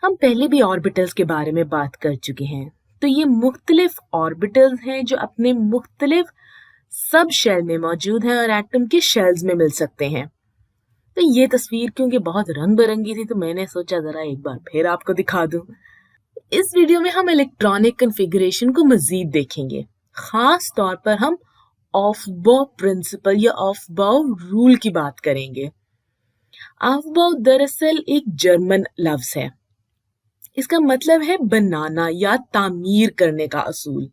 हम पहले भी ऑर्बिटल्स के बारे में बात कर चुके हैं। तो ये मुख्तलिफ ऑर्बिटल्स हैं जो अपने मुख्तलिफ सब शेल में मौजूद हैं और एटम के शेल्स में मिल सकते हैं। तो ये तस्वीर क्योंकि बहुत रंग बिरंगी थी तो मैंने सोचा जरा एक बार फिर आपको दिखा दूं। इस वीडियो में हम इलेक्ट्रॉनिक कॉन्फ़िगरेशन को मजीद देखेंगे। खास तौर पर हम ऑफबाउ प्रिंसिपल या ऑफबाउ रूल की बात करेंगे। ऑफबाउ दरअसल एक जर्मन लफ्ज है। इसका मतलब है बनाना या तामीर करने का असूल।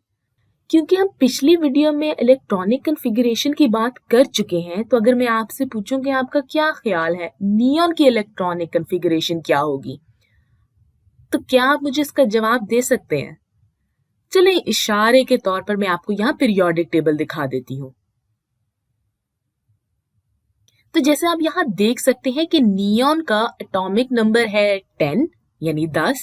क्योंकि हम पिछली वीडियो में इलेक्ट्रॉनिक कॉन्फ़िगरेशन की बात कर चुके हैं, तो अगर मैं आपसे पूछूं कि आपका क्या ख्याल है नियॉन की इलेक्ट्रॉनिक कॉन्फ़िगरेशन क्या होगी, तो क्या आप मुझे इसका जवाब दे सकते हैं? चलें इशारे के तौर पर मैं आपको यहाँ पीरियोडिक टेबल दिखा देती हूँ। तो जैसे आप यहाँ देख सकते हैं कि नियॉन का एटॉमिक नंबर है 10 यानी 10,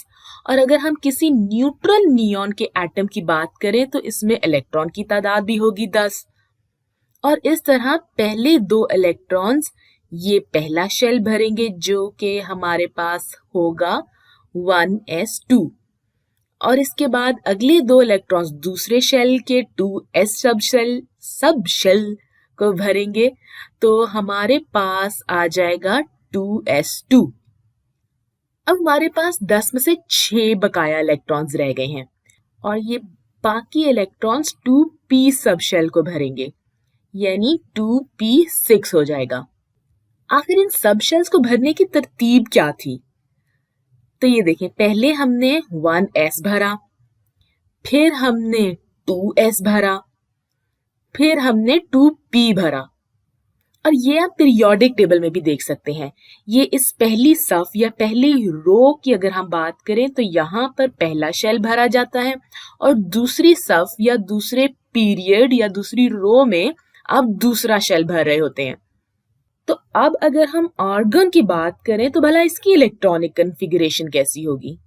और अगर हम किसी न्यूट्रल नियॉन के एटम की बात करें तो इसमें इलेक्ट्रॉन की तादाद भी होगी 10। और इस तरह पहले दो इलेक्ट्रॉन्स ये पहला शेल भरेंगे जो कि हमारे पास होगा 1s2, और इसके बाद अगले दो इलेक्ट्रॉन्स दूसरे शेल के 2s सब शेल को भरेंगे, तो हमारे पास आ जाएगा 2s2। अब हमारे पास 10 में से 6 बकाया इलेक्ट्रॉन्स रह गए हैं और ये बाकी इलेक्ट्रॉन्स 2p सब शेल को भरेंगे, यानी 2p6 हो जाएगा। आखिर इन सब शेल्स को भरने की तरतीब क्या थी? तो ये देखें, पहले हमने 1s भरा, फिर हमने 2s भरा, फिर हमने 2p भरा। और ये आप पीरियोडिक टेबल में भी देख सकते हैं। ये इस पहली सफ या पहली रो की अगर हम बात करें तो यहाँ पर पहला शेल भरा जाता है और दूसरी सफ या दूसरे पीरियड या दूसरी रो में आप दूसरा शेल भर रहे होते हैं। तो अब अगर हम आर्गन की बात करें तो भला इसकी इलेक्ट्रॉनिक कॉन्फ़िगरेशन कैसी होगी?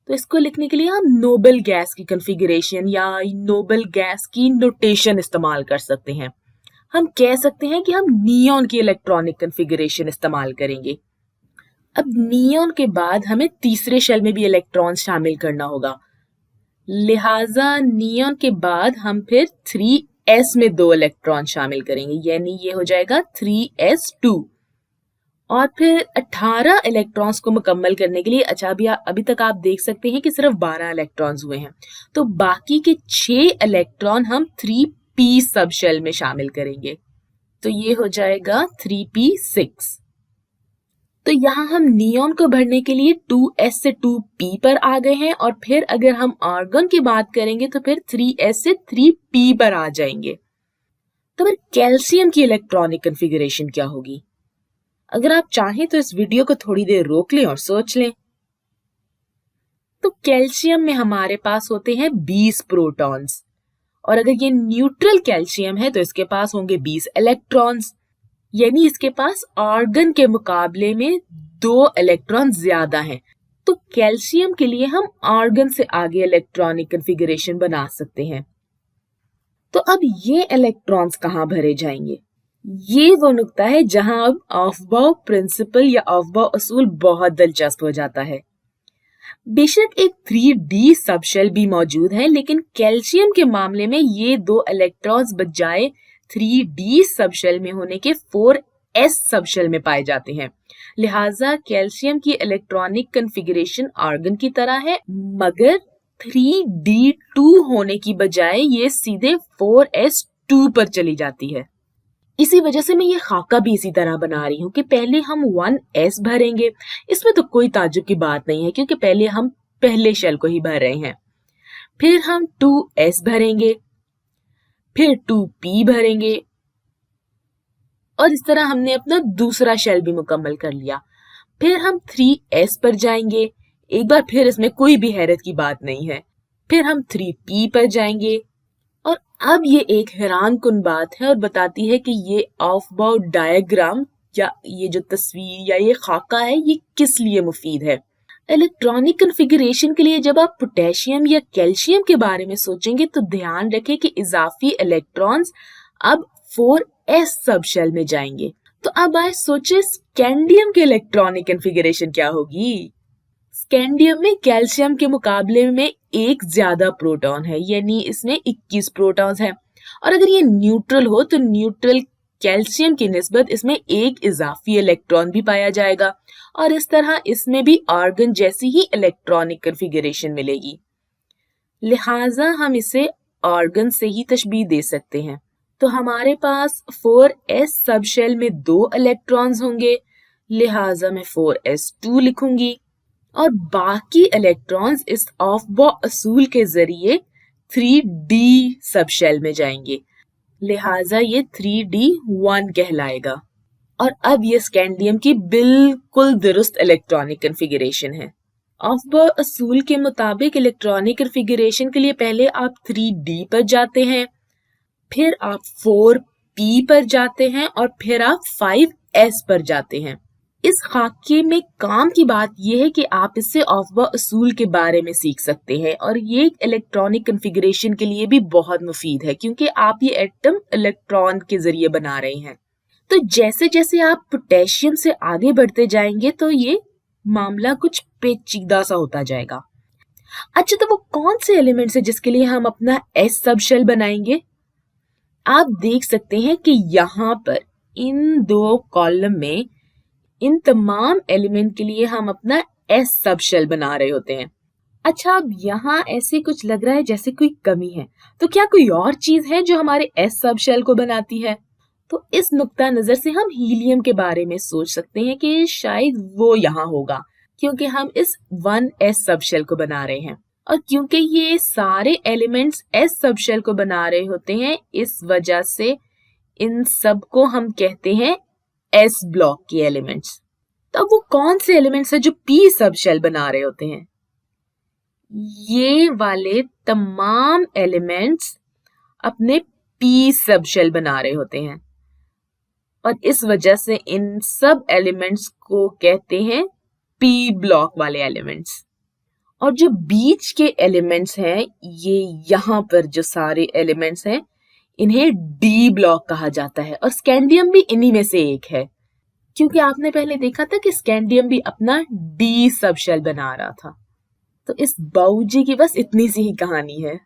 तो इसको लिखने के लिए हम नोबल गैस की कॉन्फ़िगरेशन या नोबल गैस की नोटेशन इस्तेमाल कर सकते हैं। हम कह सकते हैं कि हम नियॉन की इलेक्ट्रॉनिक कॉन्फ़िगरेशन इस्तेमाल करेंगे। अब नियॉन के बाद हमें तीसरे शेल में भी इलेक्ट्रॉन शामिल करना होगा, लिहाजा नियॉन के बाद हम फिर 3s में 2 इलेक्ट्रॉन शामिल करेंगे, यानी ये हो जाएगा 3s2। और फिर 18 इलेक्ट्रॉन्स को मुकम्मल करने के लिए अच्छा अभी तक आप देख सकते हैं कि सिर्फ 12 इलेक्ट्रॉन्स हुए हैं, तो बाकी के 6 इलेक्ट्रॉन हम 3p सब शेल में शामिल करेंगे, तो ये हो जाएगा 3p6। तो यहाँ हम नियॉन को भरने के लिए 2s से 2p पर आ गए हैं और फिर अगर हम आर्गन की बात करेंगे तो फिर 3s से 3p पर आ जाएंगे। तो फिर कैल्शियम की इलेक्ट्रॉनिक कॉन्फ़िगरेशन क्या होगी? अगर आप चाहें तो इस वीडियो को थोड़ी देर रोक लें और सोच लें। तो कैल्शियम में हमारे पास होते हैं 20 प्रोटॉन्स, और अगर ये न्यूट्रल कैल्शियम है तो इसके पास होंगे 20 इलेक्ट्रॉन्स, यानी इसके पास आर्गन के मुकाबले में 2 इलेक्ट्रॉन ज्यादा हैं। तो कैल्शियम के लिए हम आर्गन से आगे इलेक्ट्रॉनिक कॉन्फ़िगरेशन बना सकते हैं। तो अब ये इलेक्ट्रॉन्स कहाँ भरे जाएंगे? ये वो नुक्ता है जहां अब ऑफबाउ प्रिंसिपल या ऑफबाउ असूल बहुत दिलचस्प हो जाता है। बेशक एक 3d सबशेल भी मौजूद है, लेकिन कैल्शियम के मामले में ये 2 इलेक्ट्रॉन्स बजाय 3d सबशेल में होने के 4s सबशेल में पाए जाते हैं। लिहाजा कैल्शियम की इलेक्ट्रॉनिक कॉन्फ़िगरेशन आर्गन की तरह है, मगर 3d2 होने की बजाय ये सीधे 4s2 पर चली जाती है। इसी वजह से मैं ये खाका भी इसी तरह बना रही हूँ कि पहले हम 1s भरेंगे। इसमें तो कोई ताज्जुब की बात नहीं है क्योंकि पहले हम पहले शेल को ही भर रहे हैं, फिर हम 2s भरेंगे, फिर 2p भरेंगे, और इस तरह हमने अपना दूसरा शेल भी मुकम्मल कर लिया। फिर हम 3s पर जाएंगे, एक बार फिर इसमें कोई भी हैरत की बात नहीं है। फिर हम 3p पर जाएंगे, और अब ये एक हैरान कुन बात है और बताती है कि ये ऑफबाउ डायग्राम या ये जो तस्वीर या ये खाका है ये किस लिए मुफीद है। इलेक्ट्रॉनिक कॉन्फ़िगरेशन के लिए जब आप पोटेशियम या कैल्शियम के बारे में सोचेंगे तो ध्यान रखें कि इजाफी इलेक्ट्रॉन्स अब 4s सब शेल में जाएंगे। तो अब आए सोचे स्कैंडियम के इलेक्ट्रॉनिक कॉन्फ़िगरेशन क्या होगी। स्कैंडियम में कैल्शियम के मुकाबले में एक ज्यादा प्रोटॉन है, यानी इसमें 21 प्रोटॉन्स हैं। और अगर ये न्यूट्रल हो तो न्यूट्रल कैल्शियम की निस्बत इसमें एक इजाफी इलेक्ट्रॉन भी पाया जाएगा, और इस तरह इसमें भी आर्गन जैसी ही इलेक्ट्रॉनिक कन्फिगरेशन मिलेगी। लिहाजा हम इसे आर्गन से ही तशबीह दे सकते हैं। तो हमारे पास 4s सब शेल में 2 इलेक्ट्रॉन्स होंगे, लिहाजा मैं 4s2 लिखूंगी, और बाकी इलेक्ट्रॉन्स इस ऑफ बॉ असूल के जरिए 3d सब शेल में जाएंगे, लिहाजा ये 3d1 कहलाएगा। और अब ये स्कैंडियम की बिल्कुल दुरुस्त इलेक्ट्रॉनिक कन्फिगरेशन है। ऑफ बॉ असूल के मुताबिक इलेक्ट्रॉनिक कन्फिगरेशन के लिए पहले आप 3d पर जाते हैं, फिर आप 4p पर जाते हैं, और फिर आप 5s पर जाते हैं। इस खाके में काम की बात यह है कि आप इससे ऑफ बॉ असूल के बारे में सीख सकते हैं, और ये इलेक्ट्रॉनिक कन्फिगरेशन के लिए भी बहुत मुफीद है, क्योंकि आप ये एटम इलेक्ट्रॉन के जरिए बना रहे हैं। तो जैसे जैसे आप पोटेशियम से आगे बढ़ते जाएंगे तो ये मामला कुछ पेचीदा सा होता जाएगा। अच्छा, तो वो कौन से एलिमेंट्स है जिसके लिए हम अपना s सब शेल बनाएंगे? आप देख सकते हैं कि यहाँ पर इन 2 कॉलम में इन तमाम एलिमेंट के लिए हम अपना s सब शेल बना रहे होते हैं। अच्छा, अब यहाँ ऐसे कुछ लग रहा है जैसे कोई कमी है, तो क्या कोई और चीज है जो हमारे s सब शेल को बनाती है? तो इस नुक्ता नजर से हम हीलियम के बारे में सोच सकते हैं कि शायद वो यहाँ होगा, क्योंकि हम इस 1s सब शेल को बना रहे हैं, और क्योंकि ये सारे एलिमेंट्स s सब शेल को बना रहे होते हैं, इस वजह से इन सब को हम कहते हैं s ब्लॉक के एलिमेंट्स। तो वो कौन से एलिमेंट्स हैं जो p सब शेल बना रहे होते हैं? ये वाले तमाम एलिमेंट्स अपने p सब शेल बना रहे होते हैं, और इस वजह से इन सब एलिमेंट्स को कहते हैं p ब्लॉक वाले एलिमेंट्स। और जो बीच के एलिमेंट्स हैं, ये यहाँ पर जो सारे एलिमेंट्स हैं, इन्हें d ब्लॉक कहा जाता है, और स्कैंडियम भी इन्हीं में से एक है, क्योंकि आपने पहले देखा था कि स्कैंडियम भी अपना d सब शेल बना रहा था। तो इस बाऊजी की बस इतनी सी ही कहानी है।